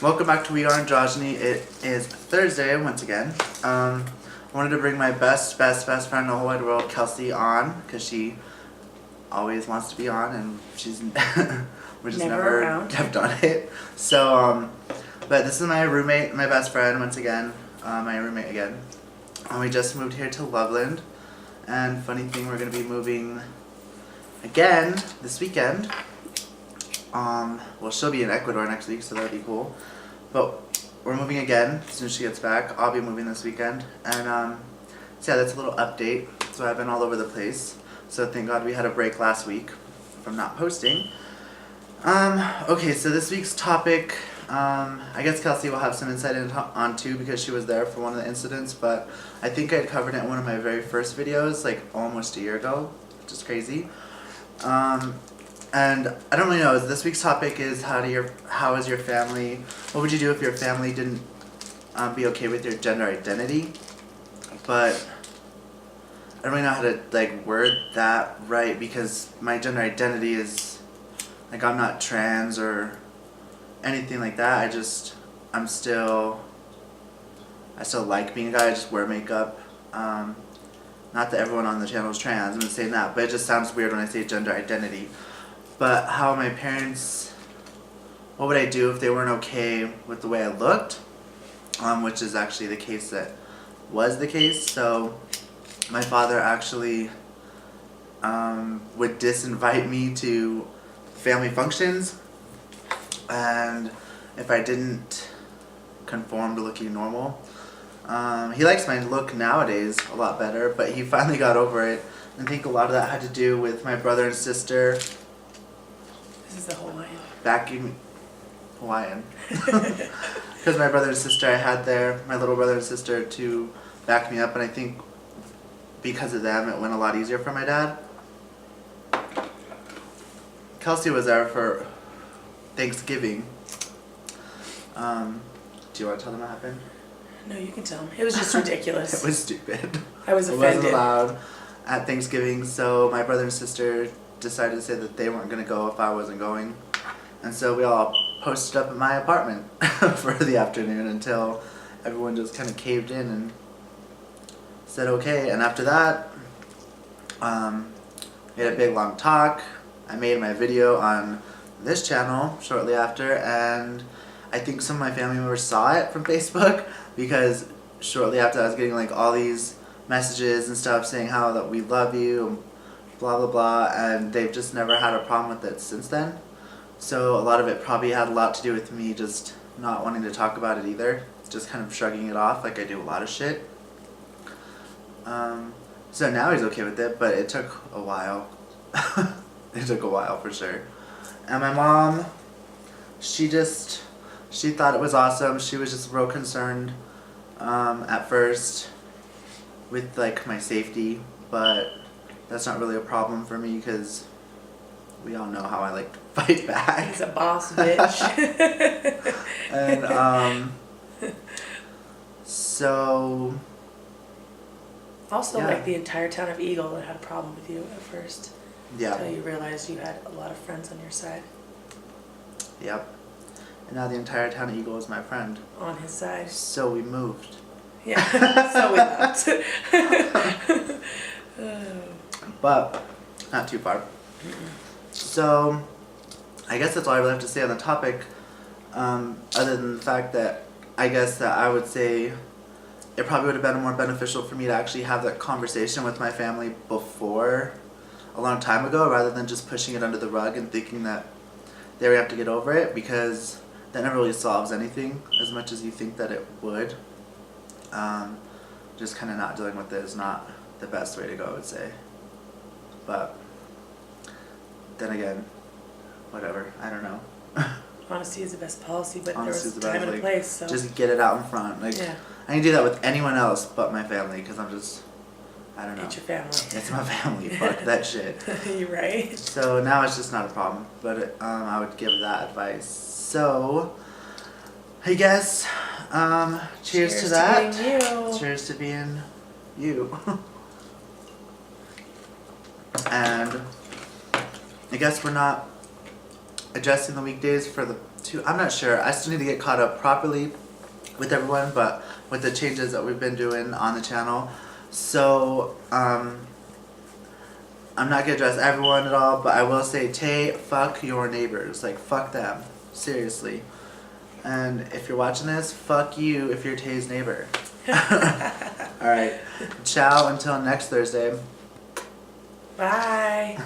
Welcome back to We Are Androgyny. It is Thursday once again. I wanted to bring my best friend in the whole wide world, Kelsie, on because she always wants to be on, and she's we just never have done it. So, but this is my roommate, my best friend once again, my roommate again, and we just moved here to Loveland. And funny thing, we're gonna be moving again this weekend. Well, she'll be in Ecuador next week, so that'll be cool. But we're moving again as soon as she gets back. I'll be moving this weekend. And, so yeah, that's a little update. So I've been all over the place. So thank God we had a break last week from not posting. Okay, so this week's topic, I guess Kelsie will have some insight on too because she was there for one of the incidents, but I think I had covered it in one of my very first videos, like almost a year ago, which is crazy. And I don't really know, this week's topic is how is your family, what would you do if your family didn't be okay with your gender identity? But I don't really know how to like word that right because my gender identity is, like, I'm not trans or anything like that. I still like being a guy. I just wear makeup. Not that everyone on the channel is trans, I'm not saying that, but it just sounds weird when I say gender identity. But how my parents, what would I do if they weren't okay with the way I looked? Which is actually the case that was the case. So my father actually would disinvite me to family functions, and if I didn't conform to looking normal. He likes my look nowadays a lot better, but he finally got over it. I think a lot of that had to do with my brother and sister. This is the Hawaiian. Backing Hawaiian. Because my brother and sister I had there, my little brother and sister, to back me up, and I think because of them it went a lot easier for my dad. Kelsie was there for Thanksgiving. Do you want to tell them what happened? No, you can tell them. It was just ridiculous. It was stupid. I was offended. It wasn't allowed at Thanksgiving, so my brother and sister decided to say that they weren't going to go if I wasn't going. And so we all posted up in my apartment for the afternoon until everyone just kind of caved in and said okay. And after that, we had a big long talk. I made my video on this channel shortly after, and I think some of my family members saw it from Facebook because shortly after I was getting like all these messages and stuff saying how that we love you and blah blah blah, and they've just never had a problem with it since then. So a lot of it probably had a lot to do with me just not wanting to talk about it either, just kind of shrugging it off like I do a lot of shit. So now he's okay with it, but it took a while. It took a while for sure. And my mom, she thought it was awesome. She was just real concerned at first with like my safety, but that's not really a problem for me because we all know how I like to fight back. He's a boss bitch. And so also, yeah. like the entire town of Eagle that had a problem with you at first. Yeah. Until you realized you had a lot of friends on your side. Yep. And now the entire town of Eagle is my friend. On his side. So we moved. Yeah. So we left. But not too far. So I guess that's all I really have to say on the topic, other than the fact that I guess that I would say it probably would have been more beneficial for me to actually have that conversation with my family before, a long time ago, rather than just pushing it under the rug and thinking that they would have to get over it, because that never really solves anything as much as you think that it would. Just kind of not dealing with it is not the best way to go, I would say. But then again, whatever, I don't know. Honesty is the best policy, but Honesty there was time and a place. So. Just get it out in front. Like, yeah. I can do that with anyone else but my family, because I'm just, I don't know. It's your family. It's my family. Fuck that shit. You're right. So now it's just not a problem, but I would give that advice. So I guess cheers to that. To being you. Cheers to being you. And I guess we're not adjusting the weekdays for the 2. I'm not sure. I still need to get caught up properly with everyone, but with the changes that we've been doing on the channel. So, I'm not gonna address everyone at all, but I will say, Tay, fuck your neighbors. Like, fuck them. Seriously. And if you're watching this, fuck you if you're Tay's neighbor. Alright. Ciao until next Thursday. Bye.